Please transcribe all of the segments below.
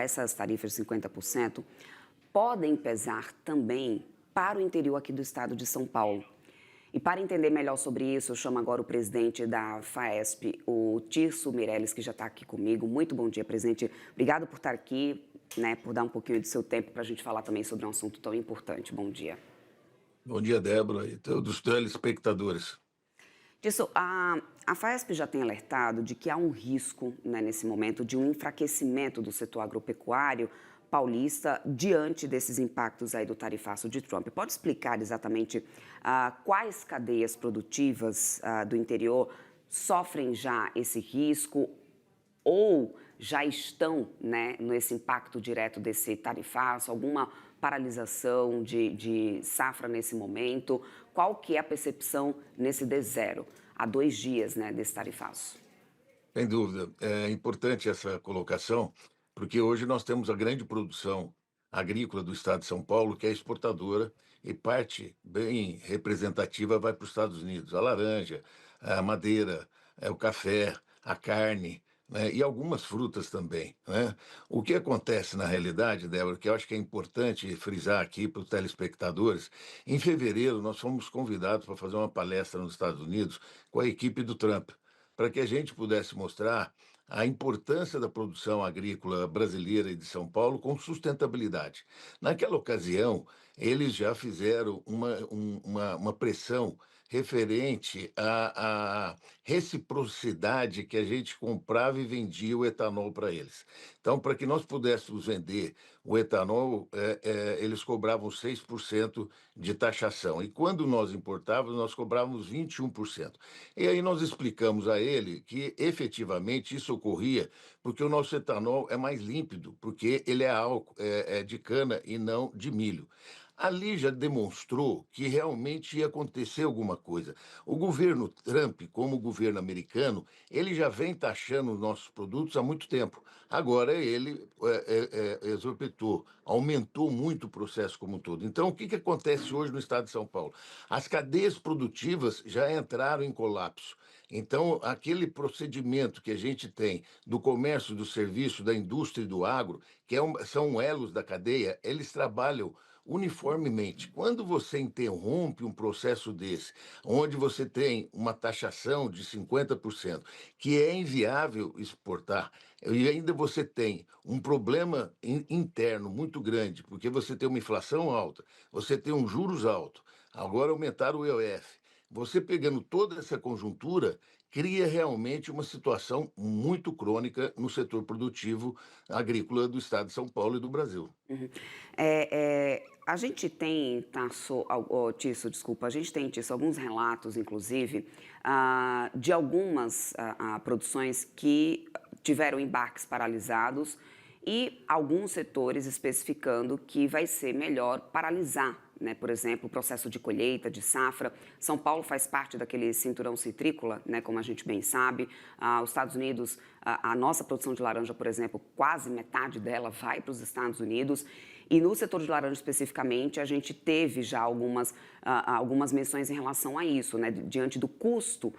essas tarifas de 50% podem pesar também para o interior aqui do estado de São Paulo. E para entender melhor sobre isso, eu chamo agora o presidente da FAESP, o Tirso Meirelles, que já está aqui comigo. Muito bom dia, presidente. Obrigado por estar aqui, né, por dar um pouquinho do seu tempo para a gente falar também sobre um assunto tão importante. Bom dia. Bom dia, Débora, e todos os telespectadores. Tirso, a FAESP já tem alertado de que há um risco, né, nesse momento, de um enfraquecimento do setor agropecuário paulista diante desses impactos aí do tarifaço de Trump. Pode explicar exatamente quais cadeias produtivas do interior sofrem já esse risco ou já estão, né, nesse impacto direto desse tarifaço, alguma paralisação de safra nesse momento? Qual que é a percepção nesse D0, há 2 dias, né, desse tarifaço? Sem dúvida, é importante essa colocação, porque hoje nós temos a grande produção agrícola do estado de São Paulo, que é exportadora, e parte bem representativa vai para os Estados Unidos. A laranja, a madeira, o café, a carne, né, e algumas frutas também, né? O que acontece na realidade, Débora, que eu acho que é importante frisar aqui para os telespectadores, em fevereiro nós fomos convidados para fazer uma palestra nos Estados Unidos com a equipe do Trump, para que a gente pudesse mostrar a importância da produção agrícola brasileira e de São Paulo com sustentabilidade. Naquela ocasião, eles já fizeram uma pressão referente à reciprocidade que a gente comprava e vendia o etanol para eles. Então, para que nós pudéssemos vender o etanol, eles cobravam 6% de taxação. E quando nós importávamos, nós cobrávamos 21%. E aí nós explicamos a ele que efetivamente isso ocorria porque o nosso etanol é mais límpido, porque ele é álcool, é de cana e não de milho. Ali já demonstrou que realmente ia acontecer alguma coisa. O governo Trump, como o governo americano, ele já vem taxando os nossos produtos há muito tempo. Agora ele exorbitou, aumentou muito o processo como um todo. Então, o que acontece hoje no estado de São Paulo? As cadeias produtivas já entraram em colapso. Então, aquele procedimento que a gente tem do comércio, do serviço, da indústria e do agro, que são elos da cadeia, eles trabalham uniformemente. Quando você interrompe um processo desse, onde você tem uma taxação de 50%, que é inviável exportar, e ainda você tem um problema interno muito grande, porque você tem uma inflação alta, você tem um juros alto, agora aumentaram o IOF. Você pegando toda essa conjuntura, cria realmente uma situação muito crônica no setor produtivo agrícola do estado de São Paulo e do Brasil. Uhum. A gente tem, Tício, desculpa, a gente tem, Tício, alguns relatos, inclusive, de algumas produções que tiveram embarques paralisados e alguns setores especificando que vai ser melhor paralisar, né? Por exemplo, o processo de colheita, de safra. São Paulo faz parte daquele cinturão citrícola, né? Como a gente bem sabe. Os Estados Unidos, a nossa produção de laranja, por exemplo, quase metade dela vai para os Estados Unidos. E no setor de laranja especificamente, a gente teve já algumas menções em relação a isso, né? Diante do custo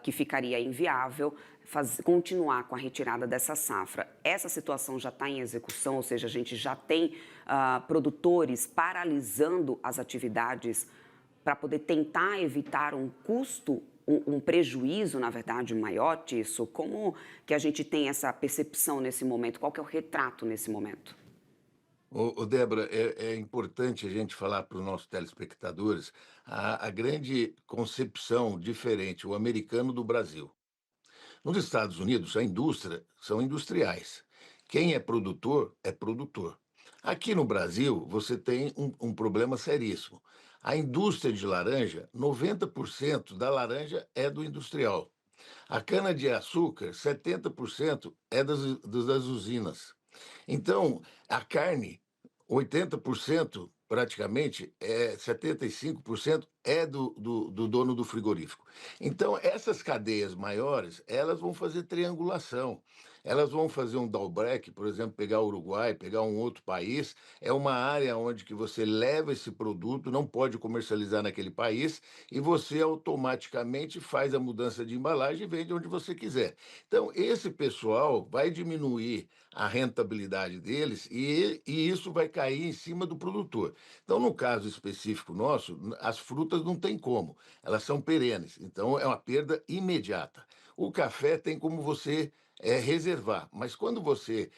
que ficaria inviável continuar com a retirada dessa safra. Essa situação já está em execução, ou seja, a gente já tem produtores paralisando as atividades para poder tentar evitar um custo, um prejuízo, na verdade, maior disso. Como que a gente tem essa percepção nesse momento? Qual que é o retrato nesse momento? Débora, é importante a gente falar para os nossos telespectadores a grande concepção diferente, o americano do Brasil. Nos Estados Unidos, a indústria são industriais. Quem é produtor é produtor. Aqui no Brasil, você tem um problema seríssimo. A indústria de laranja, 90% da laranja é do industrial. A cana-de-açúcar, 70% é das usinas. Então, a carne, 80% praticamente, 75% é do dono do frigorífico. Então, essas cadeias maiores, elas vão fazer triangulação. elas vão fazer um drawback, por exemplo, pegar o Uruguai, pegar um outro país, é uma área onde que você leva esse produto, não pode comercializar naquele país, e você automaticamente faz a mudança de embalagem e vende onde você quiser. Então, esse pessoal vai diminuir a rentabilidade deles e isso vai cair em cima do produtor. Então, no caso específico nosso, as frutas não tem como, elas são perenes, então é uma perda imediata. O café tem como você reservar, mas quando você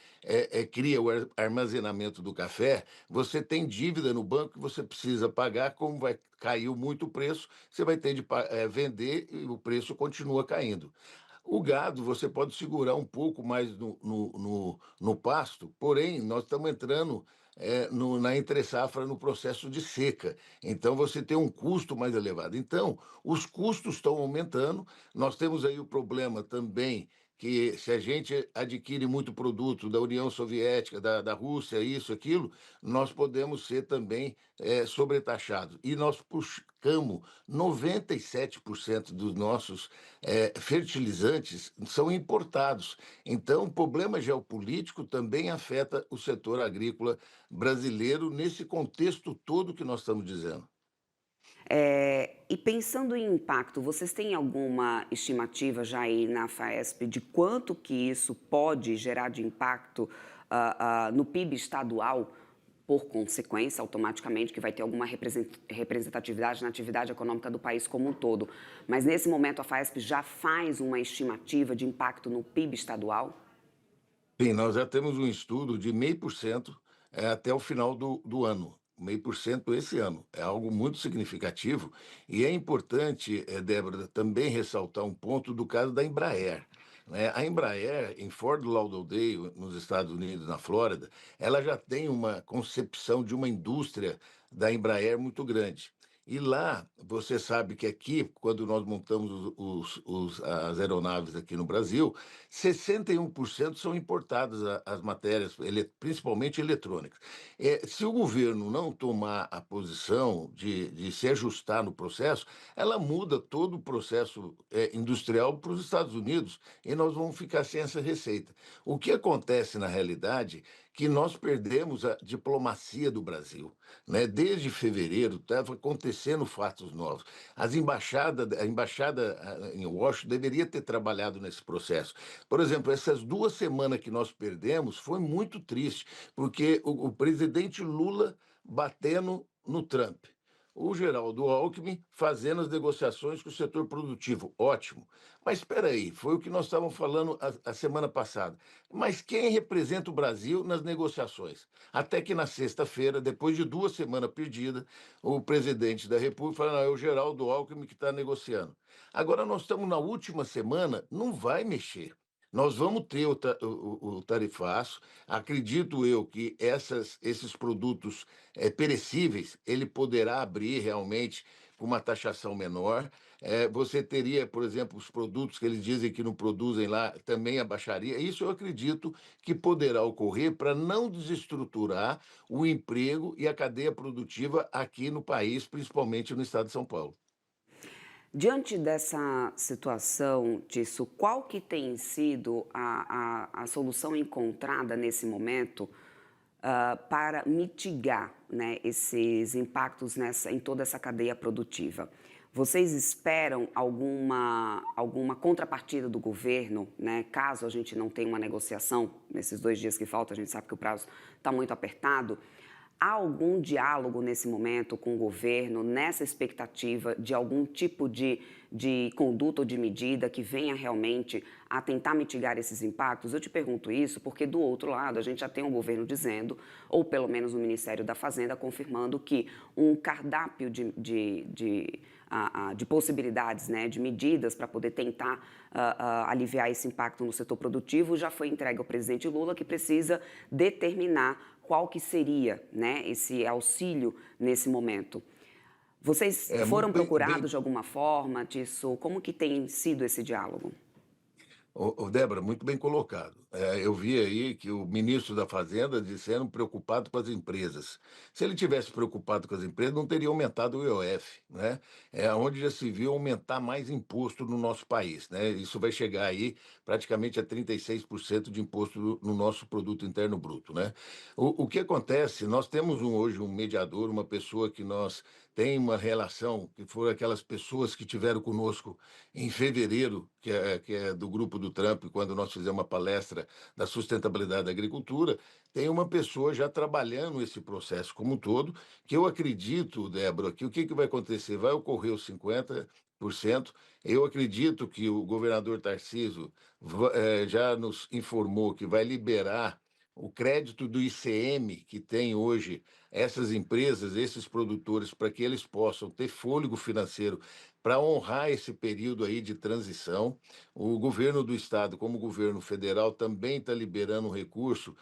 cria o armazenamento do café, você tem dívida no banco que você precisa pagar, como vai caiu muito o preço, você vai ter de vender e o preço continua caindo. O gado você pode segurar um pouco mais no pasto, porém, nós estamos entrando na entre-safra no processo de seca. Então, você tem um custo mais elevado. Então, os custos estão aumentando. Nós temos aí o problema também que se a gente adquire muito produto da União Soviética, da Rússia, isso, aquilo, nós podemos ser também sobretaxados. E nós buscamos 97% dos nossos fertilizantes são importados. Então, o problema geopolítico também afeta o setor agrícola brasileiro nesse contexto todo que nós estamos dizendo. E pensando em impacto, vocês têm alguma estimativa já aí na FAESP de quanto que isso pode gerar de impacto no PIB estadual, por consequência, automaticamente, que vai ter alguma representatividade na atividade econômica do país como um todo. Mas nesse momento a FAESP já faz uma estimativa de impacto no PIB estadual? Sim, nós já temos um estudo de 0,5% até o final do ano. 0,5% esse ano. É algo muito significativo. E é importante, Débora, também ressaltar um ponto do caso da Embraer. Né? A Embraer, em Fort Lauderdale, nos Estados Unidos, na Flórida, ela já tem uma concepção de uma indústria da Embraer muito grande. E lá, você sabe que aqui, quando nós montamos as aeronaves aqui no Brasil, 61% são importadas as matérias, principalmente eletrônicas. Se o governo não tomar a posição de se ajustar no processo, ela muda todo o processo industrial para os Estados Unidos e nós vamos ficar sem essa receita. O que acontece na realidade que nós perdemos a diplomacia do Brasil, né? Desde fevereiro estava acontecendo fatos novos. A embaixada em Washington deveria ter trabalhado nesse processo. Por exemplo, essas 2 semanas que nós perdemos foi muito triste, porque o presidente Lula batendo no Trump. O Geraldo Alckmin fazendo as negociações com o setor produtivo. Ótimo. Mas espera aí, foi o que nós estávamos falando a semana passada. Mas quem representa o Brasil nas negociações? Até que na sexta-feira, depois de 2 semanas perdidas, o presidente da República falou: não, é o Geraldo Alckmin que está negociando. Agora nós estamos na última semana, não vai mexer. Nós vamos ter o tarifaço. Acredito eu que esses produtos perecíveis, ele poderá abrir realmente com uma taxação menor. Você teria, por exemplo, os produtos que eles dizem que não produzem lá, também abaixaria. Isso eu acredito que poderá ocorrer para não desestruturar o emprego e a cadeia produtiva aqui no país, principalmente no estado de São Paulo. Diante dessa situação, disso, qual que tem sido a solução encontrada nesse momento para mitigar, né, esses impactos em toda essa cadeia produtiva? Vocês esperam alguma contrapartida do governo, né, caso a gente não tenha uma negociação nesses 2 dias que faltam? A gente sabe que o prazo está muito apertado. Há algum diálogo nesse momento com o governo, nessa expectativa de algum tipo de conduta ou de medida que venha realmente a tentar mitigar esses impactos? Eu te pergunto isso porque, do outro lado, a gente já tem um governo dizendo, ou pelo menos o Ministério da Fazenda confirmando, que um cardápio de possibilidades, né, de medidas para poder tentar aliviar esse impacto no setor produtivo já foi entregue ao presidente Lula, que precisa determinar qual que seria, né, esse auxílio nesse momento. Vocês É muito foram bem. procurados de alguma forma disso? Como que tem sido esse diálogo? Débora, muito bem colocado. Eu vi aí que o ministro da Fazenda dizendo preocupado com as empresas. Se ele tivesse preocupado com as empresas, não teria aumentado o IOF, né? É onde já se viu aumentar mais imposto no nosso país, né? Isso vai chegar aí praticamente a 36% de imposto no nosso produto interno bruto, né? O que acontece? Nós temos hoje um mediador, uma pessoa que nós tem uma relação, que foram aquelas pessoas que tiveram conosco em fevereiro, que é do grupo do Trump, quando nós fizemos uma palestra da sustentabilidade da agricultura, tem uma pessoa já trabalhando esse processo como um todo, que eu acredito, Débora, que o que, que vai acontecer? Vai ocorrer os 50%. Eu acredito que o governador Tarcísio já nos informou que vai liberar o crédito do ICM que tem hoje essas empresas, esses produtores, para que eles possam ter fôlego financeiro para honrar esse período aí de transição. O governo do estado, como o governo federal, também está liberando um recurso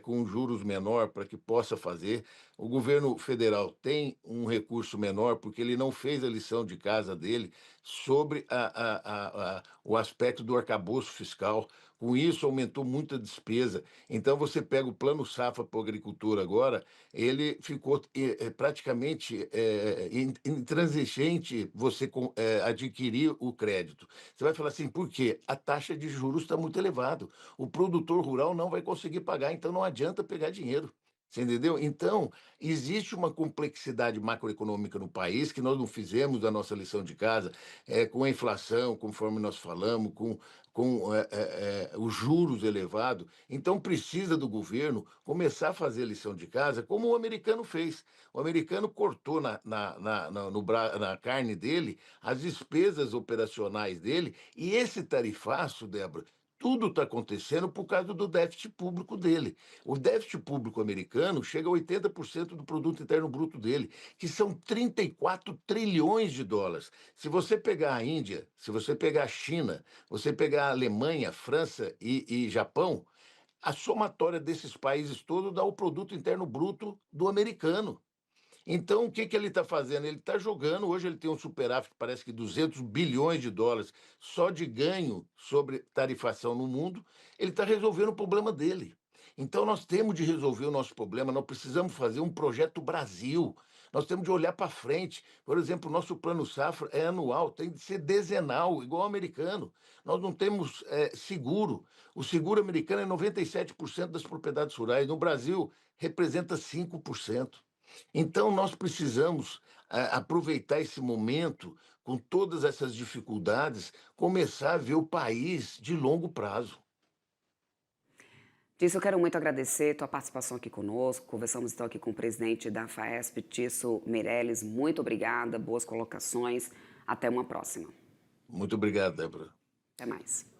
com juros menor para que possa fazer. O governo federal tem um recurso menor porque ele não fez a lição de casa dele sobre o aspecto do arcabouço fiscal. Com isso, aumentou muito a despesa. Então, você pega o Plano Safra para a agricultura agora, ele ficou praticamente intransigente você adquirir o crédito. Você vai falar assim, por quê? A taxa de juros está muito elevada. O produtor rural não vai conseguir pagar, então não adianta pegar dinheiro. Você entendeu? Então, existe uma complexidade macroeconômica no país que nós não fizemos a nossa lição de casa, com a inflação, conforme nós falamos, com os juros elevados. Então, precisa do governo começar a fazer a lição de casa, como o americano fez. O americano cortou na carne dele as despesas operacionais dele, e esse tarifaço, Débora, tudo está acontecendo por causa do déficit público dele. O déficit público americano chega a 80% do produto interno bruto dele, que são 34 trilhões de dólares. Se você pegar a Índia, se você pegar a China, você pegar a Alemanha, França e Japão, a somatória desses países todos dá o produto interno bruto do americano. Então, o que que ele está fazendo? Ele está jogando, hoje ele tem um superávit, parece que 200 bilhões de dólares só de ganho sobre tarifação no mundo, ele está resolvendo o problema dele. Então, nós temos de resolver o nosso problema, nós precisamos fazer um projeto Brasil, nós temos de olhar para frente. Por exemplo, o nosso plano safra é anual, tem de ser dezenal, igual ao americano. Nós não temos seguro. O seguro americano é 97% das propriedades rurais, no Brasil representa 5%. Então, nós precisamos aproveitar esse momento, com todas essas dificuldades, começar a ver o país de longo prazo. Tício, eu quero muito agradecer tua participação aqui conosco. Conversamos então aqui com o presidente da FAESP, Tício Meirelles. Muito obrigada, boas colocações. Até uma próxima. Muito obrigado, Débora. Até mais.